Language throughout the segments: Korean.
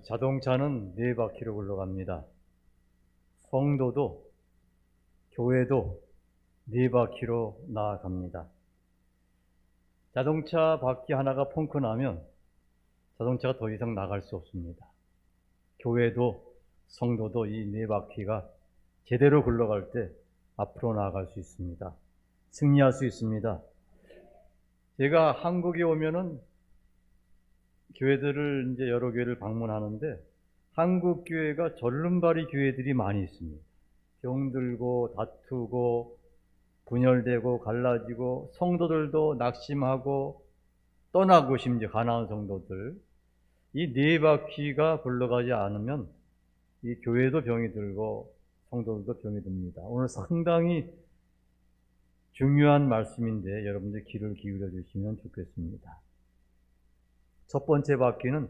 자동차는 네 바퀴로 굴러갑니다. 성도도, 교회도 네 바퀴로 나아갑니다. 자동차 바퀴 하나가 펑크 나면 자동차가 더 이상 나갈 수 없습니다. 교회도, 성도도 이 네 바퀴가 제대로 굴러갈 때 앞으로 나아갈 수 있습니다. 승리할 수 있습니다. 제가 한국에 오면은 교회들을 이제 여러 교회를 방문하는데 한국 교회가 절름발이 교회들이 많이 있습니다. 병들고 다투고 분열되고 갈라지고 성도들도 낙심하고 떠나고 심지어 가난한 성도들, 이 네 바퀴가 굴러가지 않으면 이 교회도 병이 들고 성도들도 병이 듭니다. 오늘 상당히 중요한 말씀인데 여러분들 귀를 기울여 주시면 좋겠습니다. 첫 번째 바퀴는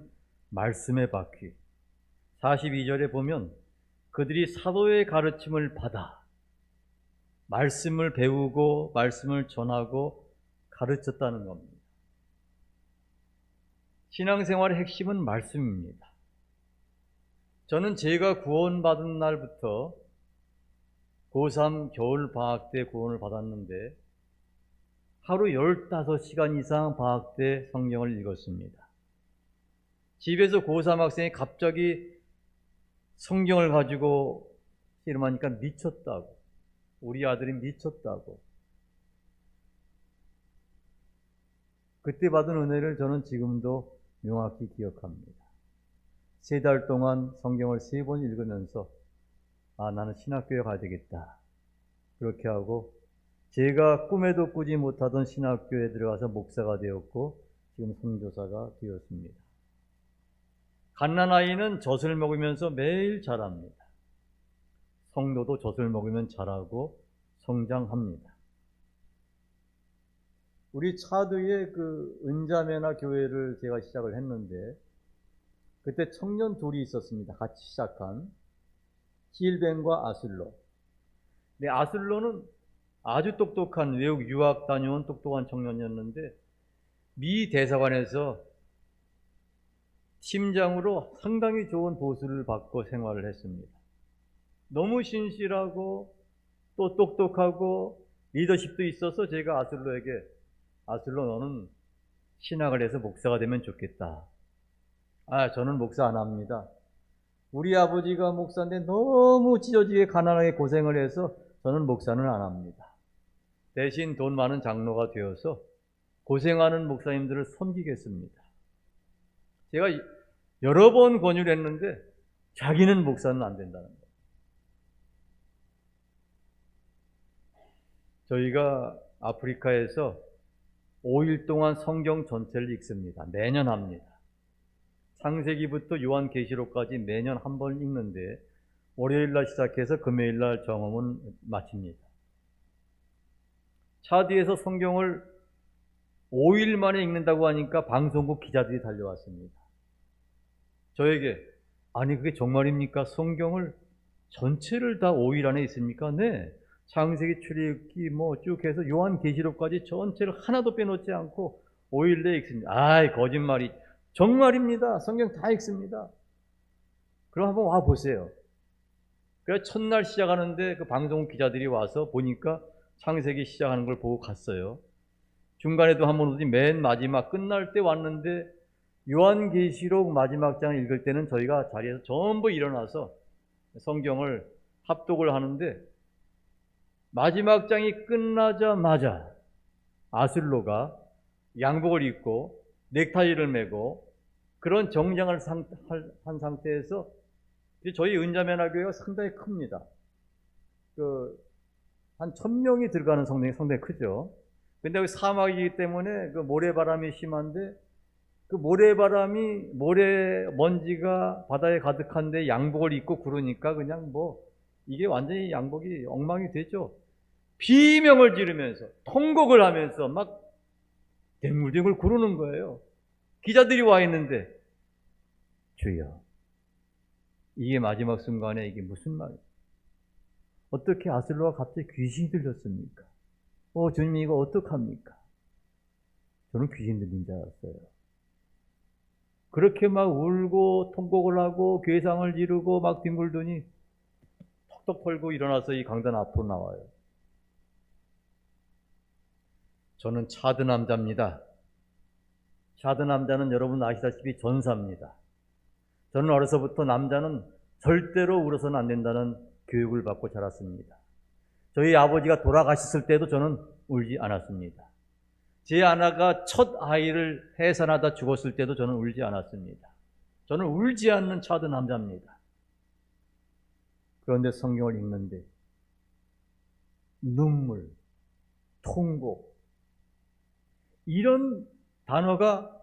말씀의 바퀴. 42절에 보면 그들이 사도의 가르침을 받아 말씀을 배우고 말씀을 전하고 가르쳤다는 겁니다. 신앙생활의 핵심은 말씀입니다. 저는 제가 구원받은 날부터 고3 겨울방학 때 구원을 받았는데 하루 15시간 이상 방학 때 성경을 읽었습니다. 집에서 고3 학생이 갑자기 성경을 가지고 씨름하니까 미쳤다고, 우리 아들이 미쳤다고. 그때 받은 은혜를 저는 지금도 명확히 기억합니다. 3달 동안 성경을 3번 읽으면서 나는 신학교에 가야 되겠다. 그렇게 하고 제가 꿈에도 꾸지 못하던 신학교에 들어가서 목사가 되었고 지금 선교사가 되었습니다. 갓난아이는 젖을 먹으면서 매일 자랍니다. 성도도 젖을 먹으면 자라고 성장합니다. 우리 차두에 그 은자매나 교회를 제가 시작을 했는데 그때 청년 둘이 있었습니다. 같이 시작한 힐벤과 아슬로. 근데 아슬로는 아주 똑똑한 외국 유학 다녀온 똑똑한 청년이었는데 미 대사관에서 팀장으로 상당히 좋은 보수를 받고 생활을 했습니다. 너무 신실하고 또 똑똑하고 리더십도 있어서 제가 아슬로에게 아슬로 너는 신학을 해서 목사가 되면 좋겠다. 저는 목사 안 합니다. 우리 아버지가 목사인데 너무 찢어지게 가난하게 고생을 해서 저는 목사는 안 합니다. 대신 돈 많은 장로가 되어서 고생하는 목사님들을 섬기겠습니다. 제가 여러 번 권유를 했는데 자기는 목사는 안 된다는 거예요. 저희가 아프리카에서 5일 동안 성경 전체를 읽습니다. 매년 합니다. 창세기부터 요한계시록까지 매년 한 번 읽는데 월요일날 시작해서 금요일날 정음은 마칩니다. 차디에서 성경을 5일 만에 읽는다고 하니까 방송국 기자들이 달려왔습니다. 저에게 그게 정말입니까? 성경을 전체를 다 5일 안에 있습니까? 네. 창세기, 출애굽기 쭉 해서 요한계시록까지 전체를 하나도 빼놓지 않고 5일 내에 읽습니다. 거짓말이. 정말입니다. 성경 다 읽습니다. 그럼 한번 와 보세요. 그래서 첫날 시작하는데 그 방송국 기자들이 와서 보니까 창세기 시작하는 걸 보고 갔어요. 중간에도 한번 오더니 맨 마지막 끝날 때 왔는데 요한계시록 마지막 장을 읽을 때는 저희가 자리에서 전부 일어나서 성경을 합독을 하는데 마지막 장이 끝나자마자 아슬로가 양복을 입고 넥타이를 메고 그런 정장을 한 상태에서 저희 은자매나교회가 상당히 큽니다. 한 1000명이 들어가는 성당이 상당히 크죠. 근데 여기 사막이기 때문에 그 모래바람이 심한데 그 모래바람이 모래 먼지가 바다에 가득한데 양복을 입고 구르니까 그냥 이게 완전히 양복이 엉망이 되죠. 비명을 지르면서 통곡을 하면서 막 댕물댕물 구르는 거예요. 기자들이 와 있는데 주여 이게 마지막 순간에 이게 무슨 말이에요? 어떻게 아슬로가 갑자기 귀신이 들렸습니까? 주님 이거 어떡합니까? 저는 귀신 들린 줄 알았어요. 그렇게 막 울고 통곡을 하고 괴상을 지르고 막 뒹굴더니 턱턱 털고 일어나서 이 강단 앞으로 나와요. 저는 차드 남자입니다. 차드 남자는 여러분 아시다시피 전사입니다. 저는 어려서부터 남자는 절대로 울어서는 안 된다는 교육을 받고 자랐습니다. 저희 아버지가 돌아가셨을 때도 저는 울지 않았습니다. 제 아내가 첫 아이를 해산하다 죽었을 때도 저는 울지 않았습니다. 저는 울지 않는 차드 남자입니다. 그런데 성경을 읽는데 눈물, 통곡 이런 단어가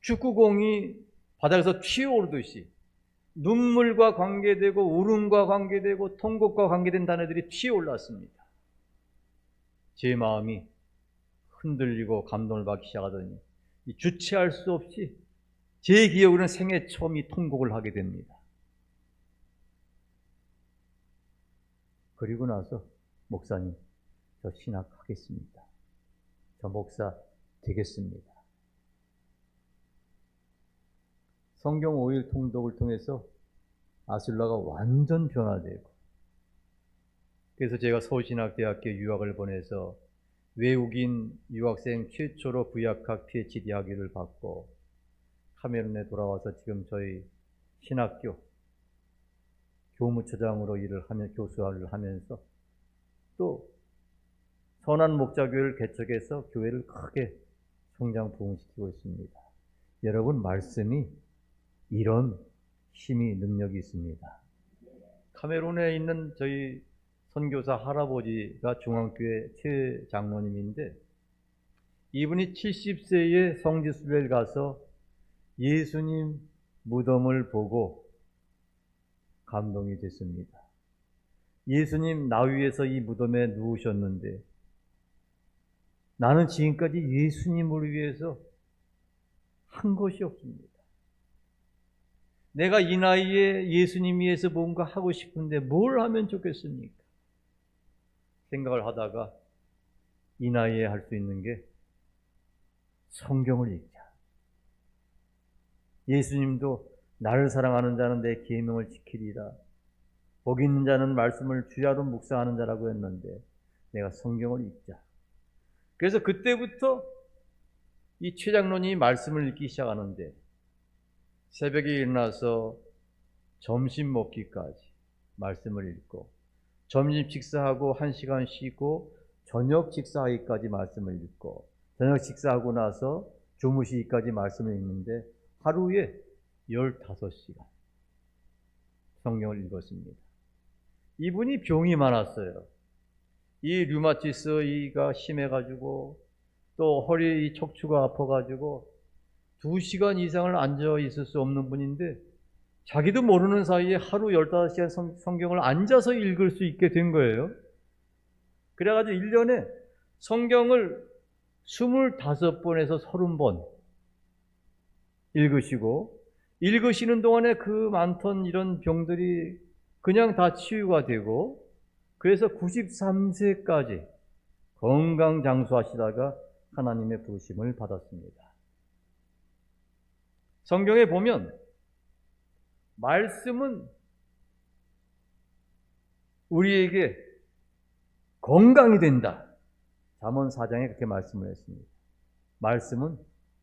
축구공이 바닥에서 튀어오르듯이 눈물과 관계되고 울음과 관계되고 통곡과 관계된 단어들이 튀어올랐습니다. 제 마음이 흔들리고 감동을 받기 시작하더니 주체할 수 없이 제 기억으로는 생애 처음 이 통곡을 하게 됩니다. 그리고 나서 목사님, 저 신학하겠습니다. 저 목사 되겠습니다. 성경 5일 통독을 통해서 아술라가 완전 변화되고, 그래서 제가 서울신학대학교 유학을 보내서 외국인 유학생 최초로 부역학 PhD 학위를 받고 카메룬에 돌아와서 지금 저희 신학교 교무처장으로 일을 하며 교수를 하면서 또 선한 목자교회를 개척해서 교회를 크게 성장 부흥시키고 있습니다. 여러분, 말씀이 이런 힘이 능력이 있습니다. 카메룬에 있는 저희 선교사 할아버지가 중앙교회 최장로님인데 이분이 70세에 성지순례를 가서 예수님 무덤을 보고 감동이 됐습니다. 예수님 나위에서 이 무덤에 누우셨는데 나는 지금까지 예수님을 위해서 한 것이 없습니다. 내가 이 나이에 예수님 위해서 뭔가 하고 싶은데 뭘 하면 좋겠습니까? 생각을 하다가 이 나이에 할 수 있는 게 성경을 읽자. 예수님도 나를 사랑하는 자는 내 계명을 지키리라. 복 있는 자는 말씀을 주야로 묵상하는 자라고 했는데 내가 성경을 읽자. 그래서 그때부터 이 최장로님이 말씀을 읽기 시작하는데 새벽에 일어나서 점심 먹기까지 말씀을 읽고 점심 식사하고 1시간 쉬고 저녁 식사하기까지 말씀을 읽고 저녁 식사하고 나서 주무시기까지 말씀을 읽는데 하루에 15시간 성경을 읽었습니다. 이분이 병이 많았어요. 이 류마티스가 심해가지고 또 허리 이 척추가 아파가지고 2시간 이상을 앉아 있을 수 없는 분인데 자기도 모르는 사이에 하루 15시간 성경을 앉아서 읽을 수 있게 된 거예요. 그래가지고 1년에 성경을 25번에서 30번 읽으시고 읽으시는 동안에 그 많던 이런 병들이 그냥 다 치유가 되고 그래서 93세까지 건강 장수하시다가 하나님의 부르심을 받았습니다. 성경에 보면 말씀은 우리에게 건강이 된다. 잠언 4장에 그렇게 말씀을 했습니다. 말씀은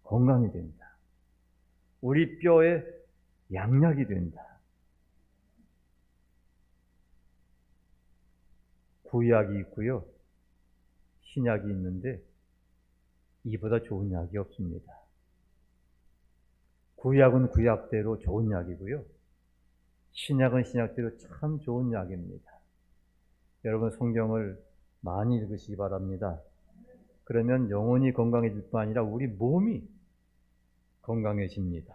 건강이 된다. 우리 뼈에 양약이 된다. 구약이 있고요. 신약이 있는데 이보다 좋은 약이 없습니다. 구약은 구약대로 좋은 약이고요. 신약은 신약대로 참 좋은 약입니다. 여러분 성경을 많이 읽으시기 바랍니다. 그러면 영혼이 건강해질 뿐 아니라 우리 몸이 건강해집니다.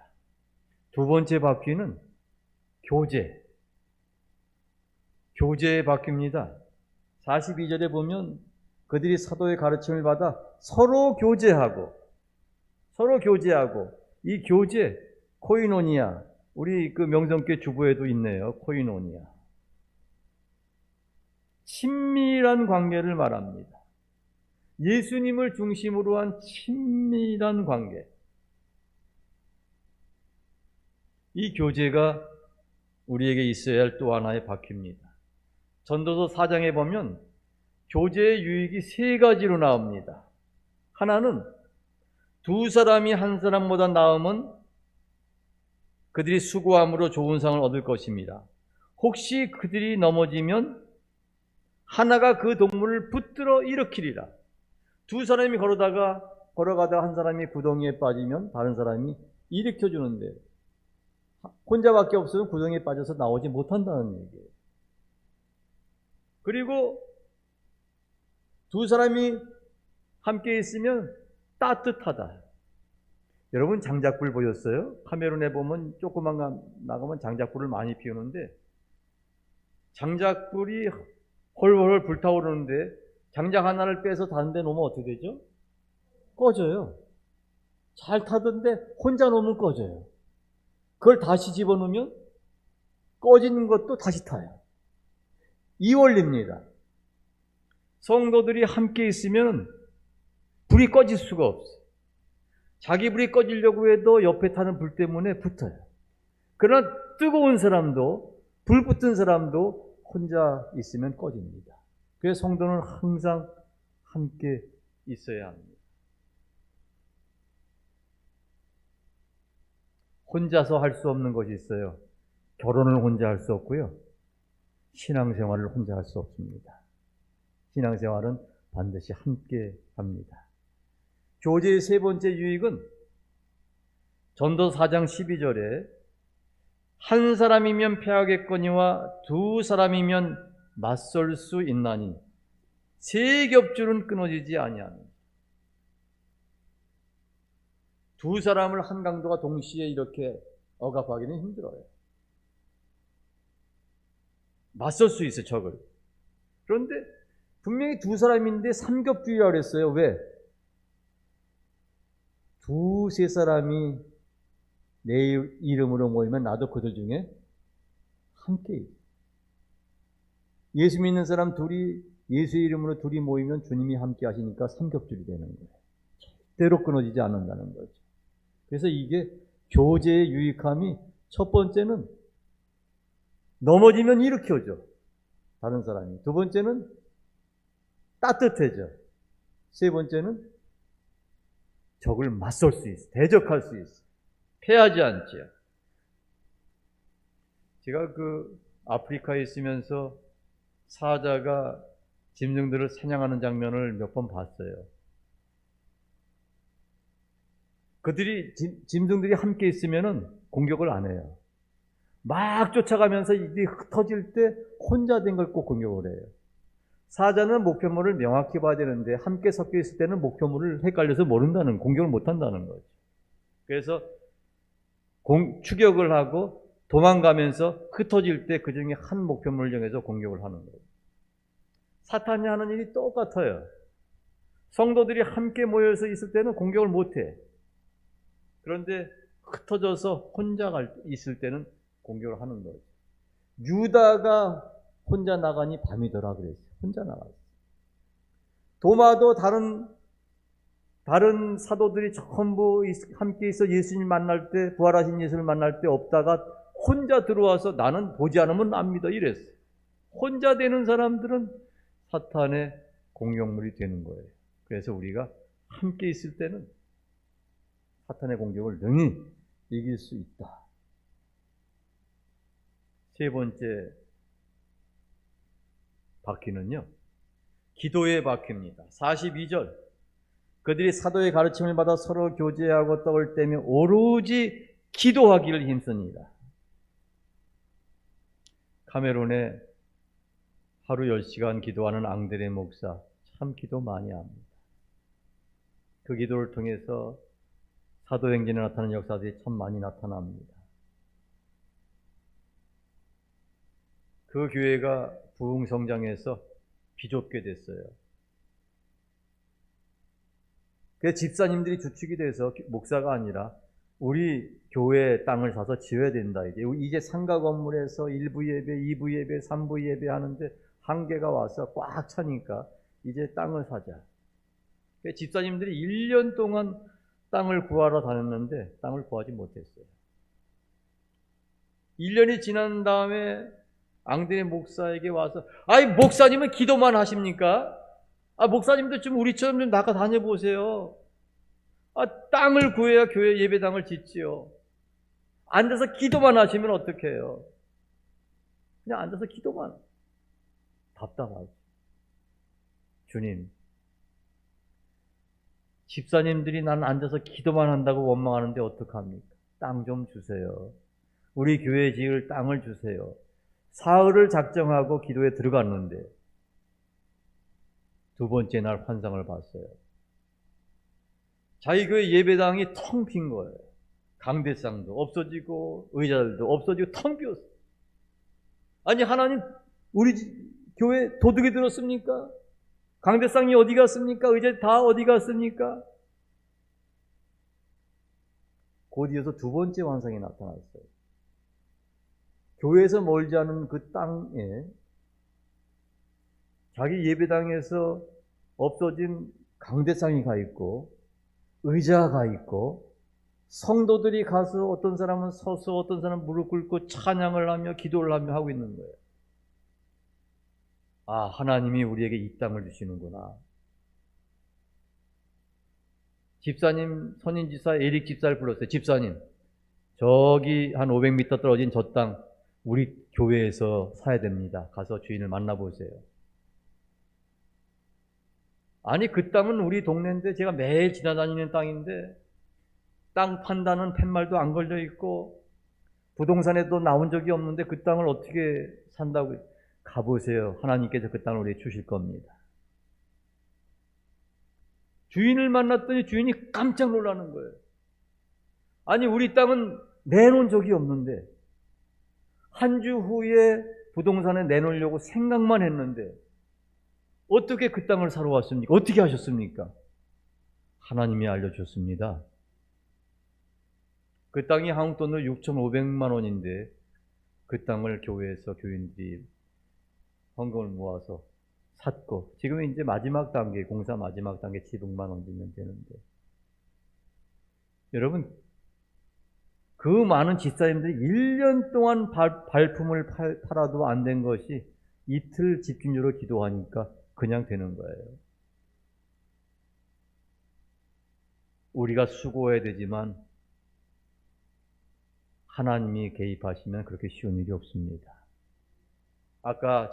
두 번째 바퀴는 교제의 바퀴입니다. 42절에 보면 그들이 사도의 가르침을 받아 서로 교제하고 이 교제 코이노니아 우리 그 명성교회 주보에도 있네요. 코이노니아 친밀한 관계를 말합니다. 예수님을 중심으로 한 친밀한 관계. 이 교제가 우리에게 있어야 할 또 하나의 바퀴입니다. 전도서 4장에 보면 교제의 유익이 세 가지로 나옵니다. 하나는 두 사람이 한 사람보다 나으면 그들이 수고함으로 좋은 상을 얻을 것입니다. 혹시 그들이 넘어지면 하나가 그 동물을 붙들어 일으키리라. 두 사람이 걸어가다가 한 사람이 구덩이에 빠지면 다른 사람이 일으켜주는데 혼자밖에 없으면 구덩이에 빠져서 나오지 못한다는 얘기예요. 그리고 두 사람이 함께 있으면 따뜻하다. 여러분 장작불 보셨어요? 카메룬에 보면 조그만 나가면 장작불을 많이 피우는데 장작불이 헐헐 불타오르는데 장작 하나를 빼서 다른 데 놓으면 어떻게 되죠? 꺼져요. 잘 타던데 혼자 놓으면 꺼져요. 그걸 다시 집어넣으면 꺼지는 것도 다시 타요. 이 원리입니다. 성도들이 함께 있으면 불이 꺼질 수가 없어요. 자기 불이 꺼지려고 해도 옆에 타는 불 때문에 붙어요. 그러나 뜨거운 사람도 불 붙은 사람도 혼자 있으면 꺼집니다. 그래서 성도는 항상 함께 있어야 합니다. 혼자서 할 수 없는 것이 있어요. 결혼을 혼자 할 수 없고요. 신앙생활을 혼자 할 수 없습니다. 신앙생활은 반드시 함께 합니다. 교제의 세 번째 유익은 전도서 4장 12절에 한 사람이면 패하겠거니와 두 사람이면 맞설 수 있나니 세 겹줄은 끊어지지 아니하니. 두 사람을 한 강도가 동시에 이렇게 억압하기는 힘들어요. 맞설 수 있어요, 적을. 그런데 분명히 두 사람인데 삼겹줄이라고 그랬어요. 왜? 두세 사람이 내 이름으로 모이면 나도 그들 중에 함께 있어요. 예수 믿는 사람 둘이 예수의 이름으로 둘이 모이면 주님이 함께 하시니까 삼겹줄이 되는 거예요. 절대로 끊어지지 않는다는 거죠. 그래서 이게 교제의 유익함이 첫 번째는 넘어지면 일으켜줘. 다른 사람이. 두 번째는 따뜻해져. 세 번째는 적을 맞설 수 있어. 대적할 수 있어. 패하지 않지요. 제가 아프리카에 있으면서 사자가 짐승들을 사냥하는 장면을 몇 번 봤어요. 그들이 짐승들이 함께 있으면은 공격을 안 해요. 막 쫓아가면서 이게 흩어질 때 혼자 된 걸 꼭 공격을 해요. 사자는 목표물을 명확히 봐야 되는데 함께 섞여 있을 때는 목표물을 헷갈려서 모른다는, 공격을 못 한다는 거죠. 그래서 추격을 하고 도망가면서 흩어질 때 그 중에 한 목표물을 정해서 공격을 하는 거예요. 사탄이 하는 일이 똑같아요. 성도들이 함께 모여서 있을 때는 공격을 못 해. 그런데 흩어져서 혼자 있을 때는 공격을 하는 거죠. 유다가 혼자 나가니 밤이더라 그랬어요. 혼자 나갔어요. 도마도 다른 사도들이 전부 함께 있어 예수님 만날 때, 부활하신 예수를 만날 때 없다가 혼자 들어와서 나는 보지 않으면 안 믿어 이랬어요. 혼자 되는 사람들은 사탄의 공격물이 되는 거예요. 그래서 우리가 함께 있을 때는 사탄의 공격을 능히 이길 수 있다. 세 번째 바퀴는요, 기도의 바퀴입니다. 42절. 그들이 사도의 가르침을 받아 서로 교제하고 떡을 떼며 오로지 기도하기를 힘씁니다. 카메룬에 하루 10시간 기도하는 앙드레 목사, 참 기도 많이 합니다. 그 기도를 통해서 사도행전에 나타나는 역사들이 참 많이 나타납니다. 그 교회가 부흥성장해서 비좁게 됐어요. 그래서 집사님들이 주축이 돼서 목사가 아니라 우리 교회 땅을 사서 지어야 된다. 이제 상가 건물에서 1부 예배, 2부 예배, 3부 예배 하는데 한계가 와서 꽉 차니까 이제 땅을 사자. 그래서 집사님들이 1년 동안 땅을 구하러 다녔는데 땅을 구하지 못했어요. 1년이 지난 다음에 앙드레 목사에게 와서, 아이, 목사님은 기도만 하십니까? 아, 목사님도 좀 우리처럼 좀 나가 다녀보세요. 아, 땅을 구해야 교회 예배당을 짓지요. 앉아서 기도만 하시면 어떡해요? 그냥 앉아서 기도만. 답답하죠. 주님, 집사님들이 나는 앉아서 기도만 한다고 원망하는데 어떡합니까? 땅 좀 주세요. 우리 교회 지을 땅을 주세요. 사흘을 작정하고 기도에 들어갔는데 두 번째 날 환상을 봤어요. 자기 교회 예배당이 텅 빈 거예요. 강대상도 없어지고 의자들도 없어지고 텅 비었어요. 아니, 하나님, 우리 교회 도둑이 들었습니까? 강대상이 어디 갔습니까? 의자 다 어디 갔습니까? 곧 이어서 두 번째 환상이 나타났어요. 교회에서 멀지 않은 그 땅에 자기 예배당에서 없어진 강대상이 가 있고 의자가 있고 성도들이 가서 어떤 사람은 서서 어떤 사람은 무릎 꿇고 찬양을 하며 기도를 하며 하고 있는 거예요. 아, 하나님이 우리에게 이 땅을 주시는구나. 집사님, 선인지사 에릭 집사를 불렀어요. 집사님, 저기 한 500m 떨어진 저 땅 우리 교회에서 사야 됩니다. 가서 주인을 만나보세요. 아니, 그 땅은 우리 동네인데 제가 매일 지나다니는 땅인데 땅 판다는 팻말도 안 걸려 있고 부동산에도 나온 적이 없는데 그 땅을 어떻게 산다고. 가보세요. 하나님께서 그 땅을 우리에게 주실 겁니다. 주인을 만났더니 주인이 깜짝 놀라는 거예요. 아니, 우리 땅은 내놓은 적이 없는데 한 주 후에 부동산에 내놓으려고 생각만 했는데 어떻게 그 땅을 사러 왔습니까? 어떻게 하셨습니까? 하나님이 알려주셨습니다. 그 땅이 한국 돈으로 6,500만 원인데 그 땅을 교회에서 교인들이 헌금을 모아서 샀고 지금은 이제 마지막 단계, 공사 마지막 단계 700만 원 주면 되는데, 여러분, 그 많은 집사님들이 1년 동안 발품을 팔아도 안 된 것이 이틀 집중적으로 기도하니까 그냥 되는 거예요. 우리가 수고해야 되지만 하나님이 개입하시면 그렇게 쉬운 일이 없습니다. 아까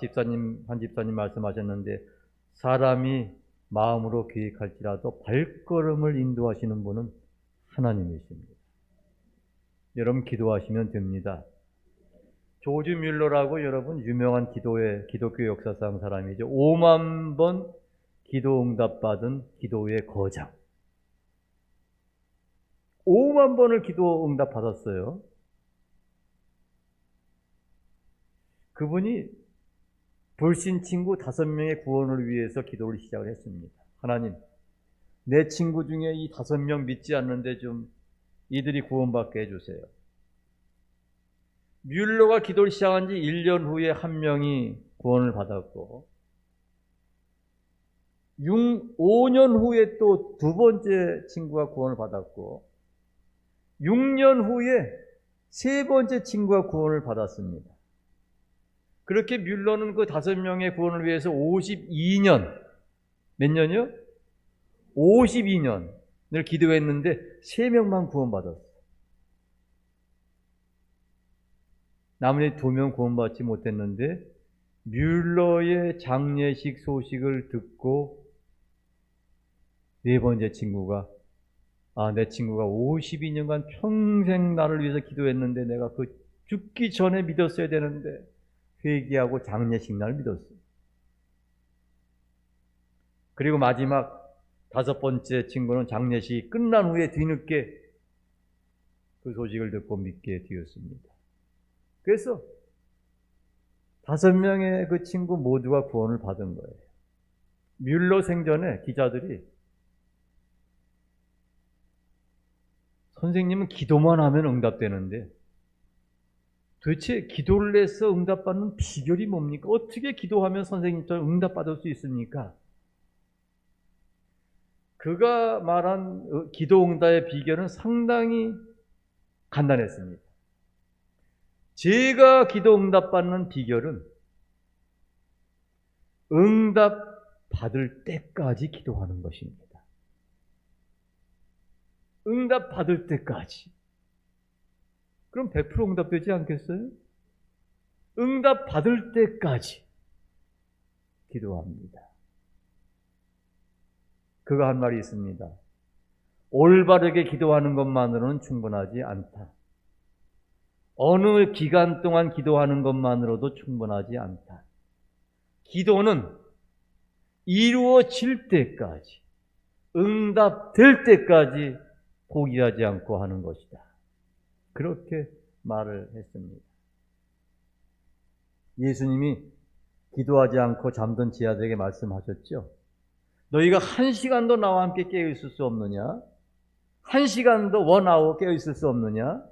한 집사님 말씀하셨는데 사람이 마음으로 계획할지라도 발걸음을 인도하시는 분은 하나님이십니다. 여러분, 기도하시면 됩니다. 조지 뮬러라고 여러분 유명한 기독교 역사상 사람이죠. 5만 번 기도 응답받은 기도의 거장. 5만 번을 기도 응답 받았어요. 그분이 불신 친구 5명의 구원을 위해서 기도를 시작을 했습니다. 하나님, 내 친구 중에 이 5명 믿지 않는데 좀 이들이 구원받게 해주세요. 뮬러가 기도를 시작한 지 1년 후에 한 명이 구원을 받았고 5년 후에 또 두 번째 친구가 구원을 받았고 6년 후에 세 번째 친구가 구원을 받았습니다. 그렇게 뮬러는 그 5명의 구원을 위해서 52년, 몇 년이요? 52년을 기도했는데 3명만 구원받았어요. 나머지 2명 구원받지 못했는데 뮬러의 장례식 소식을 듣고 네 번째 친구가, 내 친구가 52년간 평생 나를 위해서 기도했는데 내가 그 죽기 전에 믿었어야 되는데 회개하고 장례식 날 믿었어요. 그리고 마지막 5번째 친구는 장례식이 끝난 후에 뒤늦게 그 소식을 듣고 믿게 되었습니다. 그래서 5명의 그 친구 모두가 구원을 받은 거예요. 뮬러 생전에 기자들이 선생님은 기도만 하면 응답되는데 도대체 기도를 해서 응답받는 비결이 뭡니까? 어떻게 기도하면 선생님처럼 응답받을 수 있습니까? 그가 말한 기도 응답의 비결은 상당히 간단했습니다. 제가 기도 응답받는 비결은 응답 받을 때까지 기도하는 것입니다. 응답 받을 때까지. 그럼 100% 응답되지 않겠어요? 응답 받을 때까지 기도합니다. 그가 한 말이 있습니다. 올바르게 기도하는 것만으로는 충분하지 않다. 어느 기간 동안 기도하는 것만으로도 충분하지 않다. 기도는 이루어질 때까지, 응답될 때까지 포기하지 않고 하는 것이다. 그렇게 말을 했습니다. 예수님이 기도하지 않고 잠든 제자들에게 말씀하셨죠. 너희가 1시간도 나와 함께 깨어 있을 수 없느냐? 1시간도 원하고 깨어 있을 수 없느냐?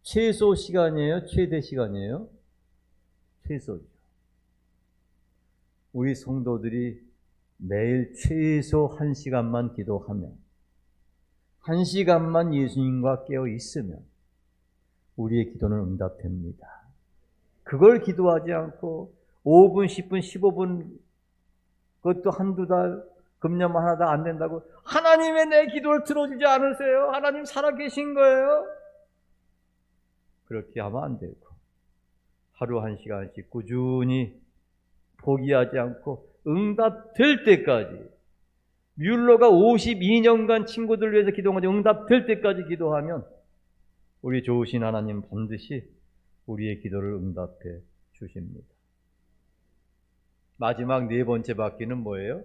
최소 시간이에요? 최대 시간이에요? 최소죠. 우리 성도들이 매일 최소 1시간만 기도하면, 1시간만 예수님과 깨어 있으면 우리의 기도는 응답됩니다. 그걸 기도하지 않고 5분, 10분, 15분, 그것도 한두 달, 금년만 하다 안 된다고 하나님 왜 내 기도를 들어주지 않으세요? 하나님 살아계신 거예요? 그렇게 하면 안 되고 하루 1시간씩 꾸준히 포기하지 않고 응답될 때까지, 뮬러가 52년간 친구들을 위해서 기도한 거죠. 응답될 때까지 기도하면 우리 좋으신 하나님 반드시 우리의 기도를 응답해 주십니다. 마지막 네 번째 바퀴는 뭐예요?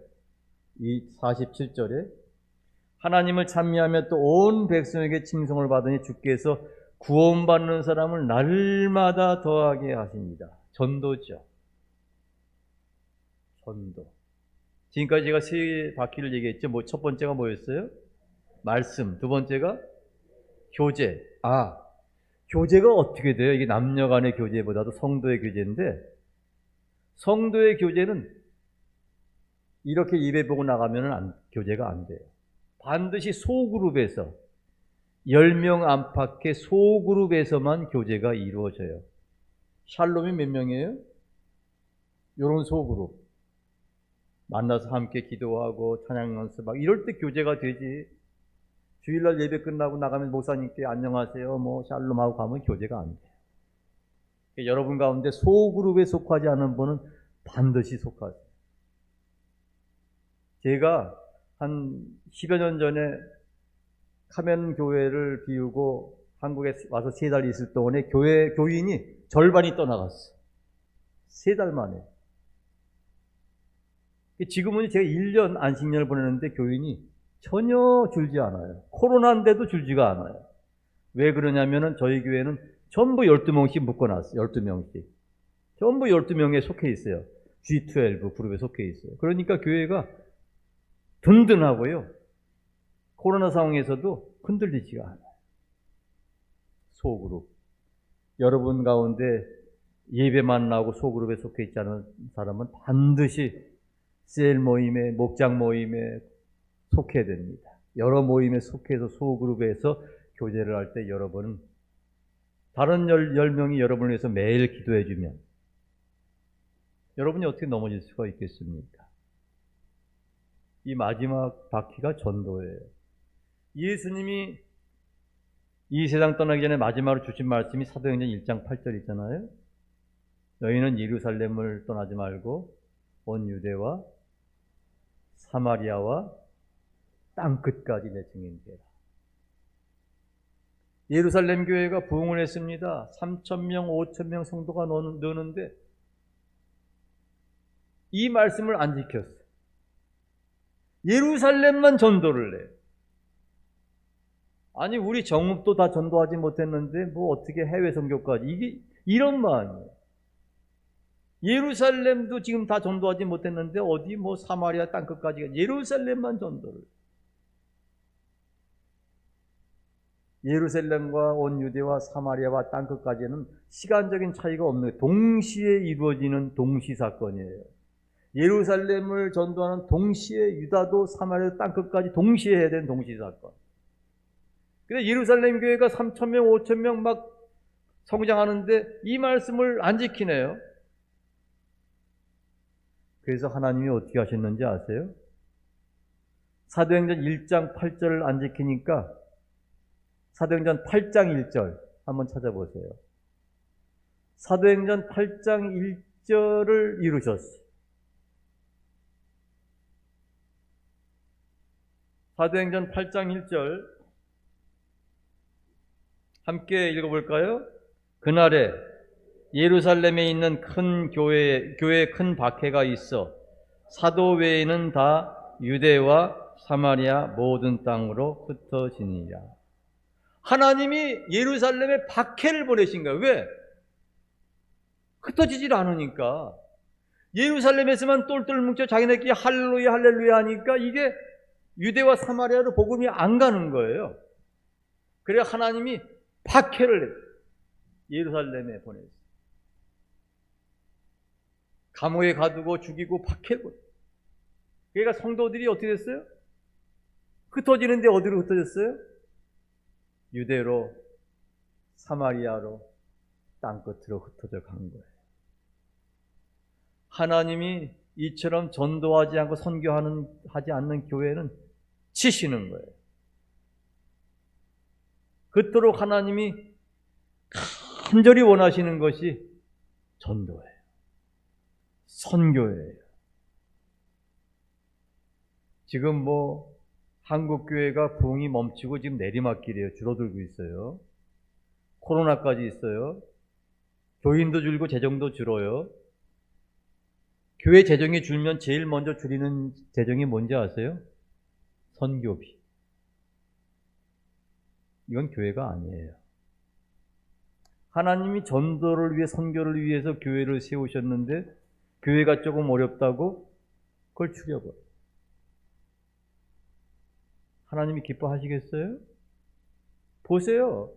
이 47절에 하나님을 찬미하며 또 온 백성에게 칭송을 받으니 주께서 구원받는 사람을 날마다 더하게 하십니다. 전도죠. 전도. 지금까지 제가 세 바퀴를 얘기했죠. 첫 번째가 뭐였어요? 말씀. 두 번째가 교제. 교제가 어떻게 돼요? 이게 남녀 간의 교제보다도 성도의 교제인데, 성도의 교제는 이렇게 예배 보고 나가면 교제가 안 돼요. 반드시 소그룹에서, 10명 안팎의 소그룹에서만 교제가 이루어져요. 샬롬이 몇 명이에요? 이런 소그룹. 만나서 함께 기도하고 찬양 연습하고 이럴 때 교제가 되지. 주일날 예배 끝나고 나가면 목사님께 안녕하세요, 샬롬하고 가면 교제가 안 돼요. 여러분 가운데 소그룹에 속하지 않은 분은 반드시 속하세요. 제가 한 10여 년 전에 카멘 교회를 비우고 한국에 와서 3달 있을 동안에 교인이 절반이 떠나갔어요. 3달 만에. 지금은 제가 1년 안식년을 보내는데 교인이 전혀 줄지 않아요. 코로나인데도 줄지가 않아요. 왜 그러냐면은 저희 교회는 전부 12명씩 묶어놨어요. 12명씩. 전부 12명에 속해 있어요. G12 그룹에 속해 있어요. 그러니까 교회가 든든하고요. 코로나 상황에서도 흔들리지가 않아요. 소그룹. 여러분 가운데 예배만 나오고 소그룹에 속해 있지 않은 사람은 반드시 셀 모임에, 목장 모임에 속해야 됩니다. 여러 모임에 속해서 소그룹에서 교제를 할 때 여러분은 다른 10명이 여러분을 위해서 매일 기도해 주면 여러분이 어떻게 넘어질 수가 있겠습니까? 이 마지막 바퀴가 전도예요. 예수님이 이 세상 떠나기 전에 마지막으로 주신 말씀이 사도행전 1장 8절 있잖아요. 너희는 예루살렘을 떠나지 말고 온 유대와 사마리아와 땅끝까지 내 증인이 되라. 예루살렘 교회가 부흥을 했습니다. 3,000명, 5,000명 성도가 느는데 이 말씀을 안 지켰어요. 예루살렘만 전도를 해요. 아니 우리 정읍도 다 전도하지 못했는데 어떻게 해외 선교까지, 이게 이런 마음이에요. 예루살렘도 지금 다 전도하지 못했는데 어디 사마리아 땅끝까지, 예루살렘만 전도를. 예루살렘과 온 유대와 사마리아와 땅끝까지는 시간적인 차이가 없는, 동시에 이루어지는 동시사건이에요. 예루살렘을 전도하는 동시에 유다도 사마리아 땅끝까지 동시에 해야 되는 동시사건. 근데 예루살렘 교회가 3,000명, 5,000명 막 성장하는데 이 말씀을 안 지키네요. 그래서 하나님이 어떻게 하셨는지 아세요? 사도행전 1장 8절을 안 지키니까 사도행전 8장 1절 한번 찾아보세요. 사도행전 8장 1절을 이루셨어요. 사도행전 8장 1절 함께 읽어볼까요? 그날에 예루살렘에 있는 큰 교회에 큰 박해가 있어 사도 외에는 다 유대와 사마리아 모든 땅으로 흩어지니라. 하나님이 예루살렘에 박해를 보내신 거예요. 왜? 흩어지질 않으니까. 예루살렘에서만 똘똘 뭉쳐 자기네끼리 할렐루야 할렐루야 하니까 이게 유대와 사마리아로 복음이 안 가는 거예요. 그래야 하나님이 박해를 예루살렘에 보냈어요. 감옥에 가두고 죽이고 박해고. 그러니까 성도들이 어떻게 됐어요? 흩어지는데 어디로 흩어졌어요? 유대로, 사마리아로, 땅끝으로 흩어져 간 거예요. 하나님이 이처럼 전도하지 않고 선교하지 않는 교회는 치시는 거예요. 그토록 하나님이 간절히 원하시는 것이 전도예요. 선교예요. 지금 한국 교회가 부흥이 멈추고 지금 내리막길이에요. 줄어들고 있어요. 코로나까지 있어요. 교인도 줄고 재정도 줄어요. 교회 재정이 줄면 제일 먼저 줄이는 재정이 뭔지 아세요? 선교비. 이건 교회가 아니에요. 하나님이 전도를 위해 선교를 위해서 교회를 세우셨는데 교회가 조금 어렵다고 그걸 줄여버려요. 하나님이 기뻐하시겠어요? 보세요.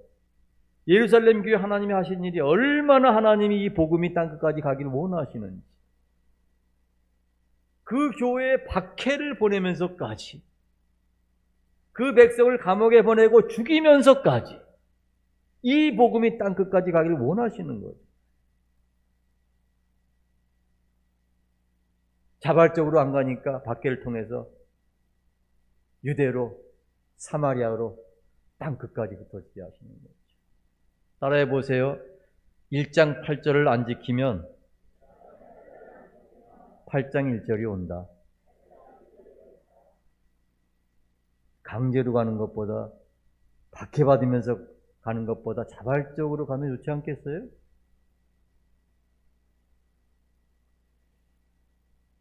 예루살렘 교회 하나님이 하신 일이 얼마나 하나님이 이 복음이 땅끝까지 가기를 원하시는지. 그 교회에 박해를 보내면서까지 그 백성을 감옥에 보내고 죽이면서까지 이 복음이 땅끝까지 가기를 원하시는 거죠. 자발적으로 안 가니까 박해를 통해서 유대로 사마리아로 땅끝까지 흩어지게 하시는 거죠. 따라해 보세요. 1장 8절을 안 지키면 8장 1절이 온다. 강제로 가는 것보다 박해받으면서 가는 것보다 자발적으로 가면 좋지 않겠어요?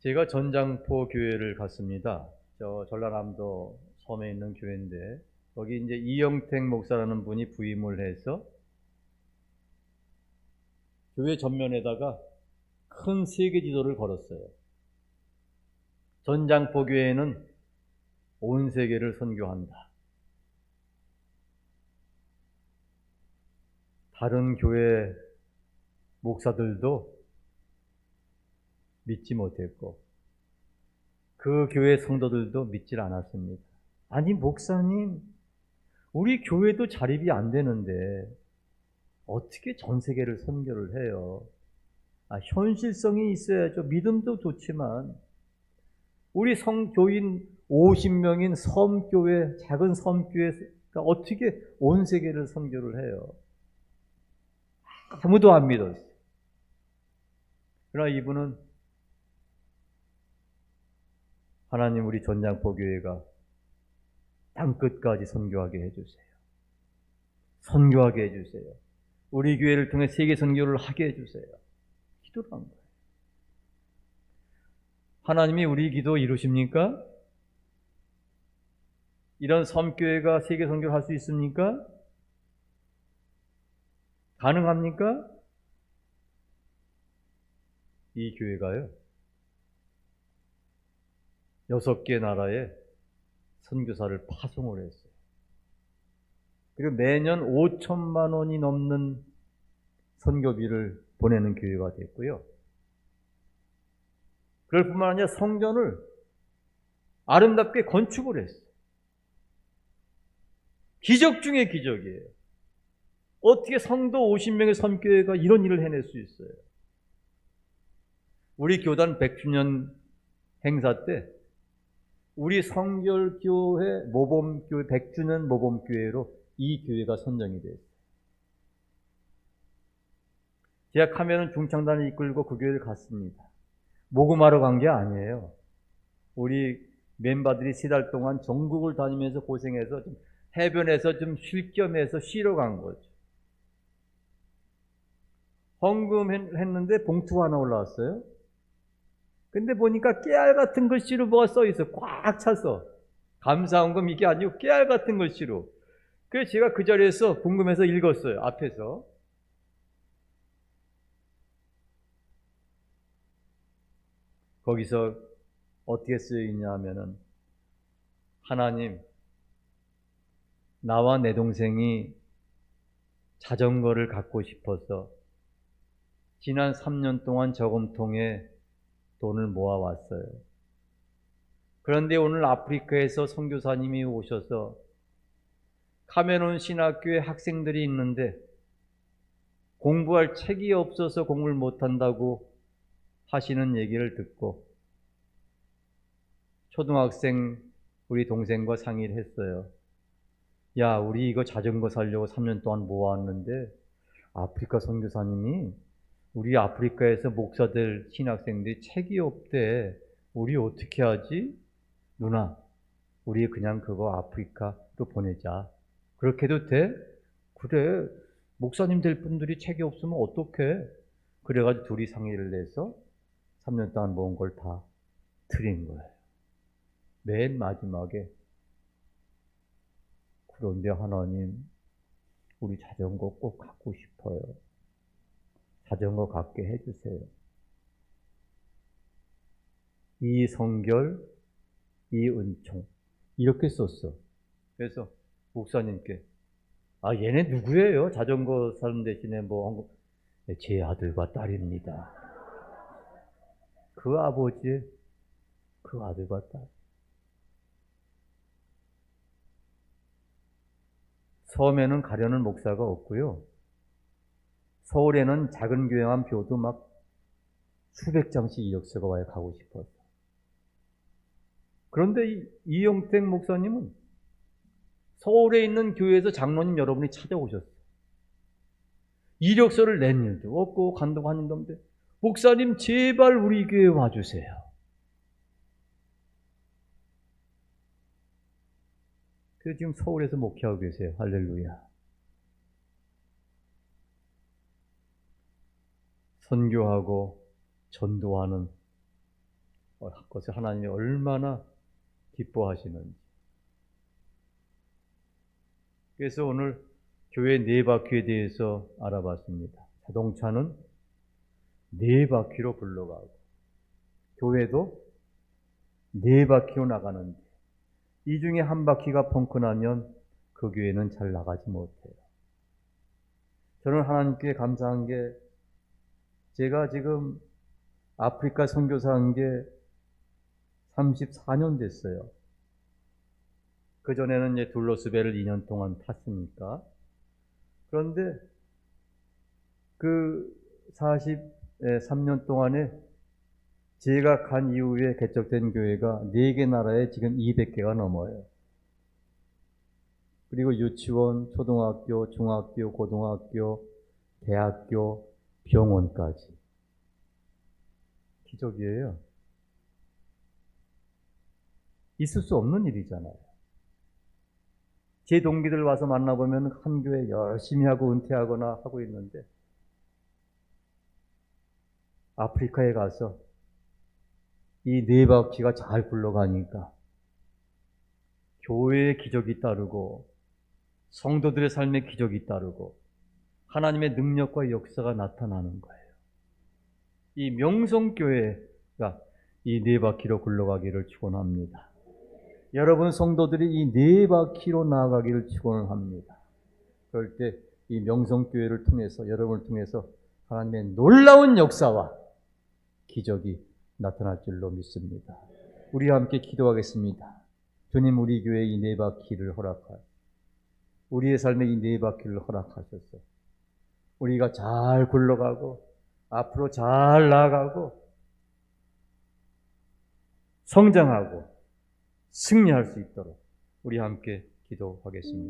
제가 전장포 교회를 갔습니다. 저 전라남도 섬에 있는 교회인데 거기 이제 이영택 목사라는 분이 부임을 해서 교회 전면에다가 큰 세계 지도를 걸었어요. 전장포 교회는 온 세계를 선교한다. 다른 교회 목사들도 믿지 못했고 그 교회 성도들도 믿질 않았습니다. 아니 목사님, 우리 교회도 자립이 안 되는데 어떻게 전 세계를 선교를 해요? 현실성이 있어야죠. 믿음도 좋지만 우리 성교인 50명인 섬교회, 작은 섬교회가 어떻게 온 세계를 선교를 해요? 아무도 안 믿었어요. 그러나 이분은 하나님 우리 전장포 교회가 땅끝까지 선교하게 해주세요. 선교하게 해주세요. 우리 교회를 통해 세계 선교를 하게 해주세요. 기도를 한 거예요. 하나님이 우리 기도 이루십니까? 이런 섬교회가 세계 선교를 할 수 있습니까? 가능합니까? 이 교회가요, 6개 나라에 선교사를 파송을 했어요. 그리고 매년 5천만 원이 넘는 선교비를 보내는 교회가 됐고요. 그럴 뿐만 아니라 성전을 아름답게 건축을 했어요. 기적 중에 기적이에요. 어떻게 성도 50명의 선교회가 이런 일을 해낼 수 있어요? 우리 교단 100주년 행사 때 우리 성결교회 모범교회 100주년 모범교회로 이 교회가 선정이 됐어요. 제가 카메론 중창단을 이끌고 그 교회를 갔습니다. 모금하러 간 게 아니에요. 우리 멤버들이 3달 동안 전국을 다니면서 고생해서 좀 해변에서 좀 쉴 겸 해서 쉬러 간 거죠. 헌금했는데 봉투가 하나 올라왔어요. 근데 보니까 깨알 같은 글씨로 뭐가 써 있어. 꽉 찼어. 감사헌금 이게 아니고 깨알 같은 글씨로. 그래서 제가 그 자리에서 궁금해서 읽었어요. 앞에서. 거기서 어떻게 쓰여 있냐 하면은, 하나님, 나와 내 동생이 자전거를 갖고 싶어서 지난 3년 동안 저금통에 돈을 모아왔어요. 그런데 오늘 아프리카에서 선교사님이 오셔서 카메론 신학교에 학생들이 있는데 공부할 책이 없어서 공부를 못한다고 하시는 얘기를 듣고 초등학생 우리 동생과 상의를 했어요. 야, 우리 이거 자전거 사려고 3년 동안 모았는데 아프리카 선교사님이 우리 아프리카에서 목사들 신학생들이 책이 없대. 우리 어떻게 하지? 누나, 우리 그냥 그거 아프리카로 보내자. 그렇게 해도 돼? 그래, 목사님 될 분들이 책이 없으면 어떡해? 그래가지고 둘이 상의를 내서 3년 동안 모은 걸 다 드린 거예요. 맨 마지막에, 그런데 하나님, 우리 자전거 꼭 갖고 싶어요. 자전거 갖게 해주세요. 이 성결, 이 은총, 이렇게 썼어. 그래서 목사님께, 얘네 누구예요? 자전거 사는 대신에 제 아들과 딸입니다. 그 아버지의 그 아들과 딸. 섬에는 가려는 목사가 없고요. 서울에는 작은 교회만 벼도 막 수백 장씩 이력서가 와요. 가고 싶어서. 그런데 이영택 목사님은 서울에 있는 교회에서 장로님 여러분이 찾아오셨어요. 이력서를 낸 일도 없고 간다고 한 일도 없는데, 목사님 제발 우리 교회에 와주세요. 그래서 지금 서울에서 목회하고 계세요. 할렐루야. 선교하고 전도하는 것을 하나님이 얼마나 기뻐하시는지. 그래서 오늘 교회 4바퀴에 대해서 알아봤습니다. 자동차는 4바퀴로 굴러가고 교회도 4바퀴로 나가는데 이 중에 한 바퀴가 펑크나면 그 교회는 잘 나가지 못해요. 저는 하나님께 감사한 게, 제가 지금 아프리카 선교사 한 게 34년 됐어요. 그전에는 이제 둘러스배를 2년 동안 탔으니까. 그런데 그 43년 동안에 제가 간 이후에 개척된 교회가 4개 나라에 지금 200개가 넘어요. 그리고 유치원, 초등학교, 중학교, 고등학교, 대학교, 병원까지. 기적이에요. 있을 수 없는 일이잖아요. 제 동기들 와서 만나보면 한 교회 열심히 하고 은퇴하거나 하고 있는데, 아프리카에 가서 이 4바퀴가 잘 굴러가니까 교회의 기적이 따르고 성도들의 삶의 기적이 따르고 하나님의 능력과 역사가 나타나는 거예요. 이 명성교회가 이 4바퀴로 굴러가기를 축원합니다. 여러분 성도들이 이 4바퀴로 나아가기를 축원합니다. 그럴 때 이 명성교회를 통해서, 여러분을 통해서 하나님의 놀라운 역사와 기적이 나타날 줄로 믿습니다. 우리와 함께 기도하겠습니다. 주님, 우리 교회에 이 4바퀴를 허락하여 우리의 삶에 이 4바퀴를 허락하셔서 우리가 잘 굴러가고 앞으로 잘 나아가고 성장하고 승리할 수 있도록 우리 함께 기도하겠습니다.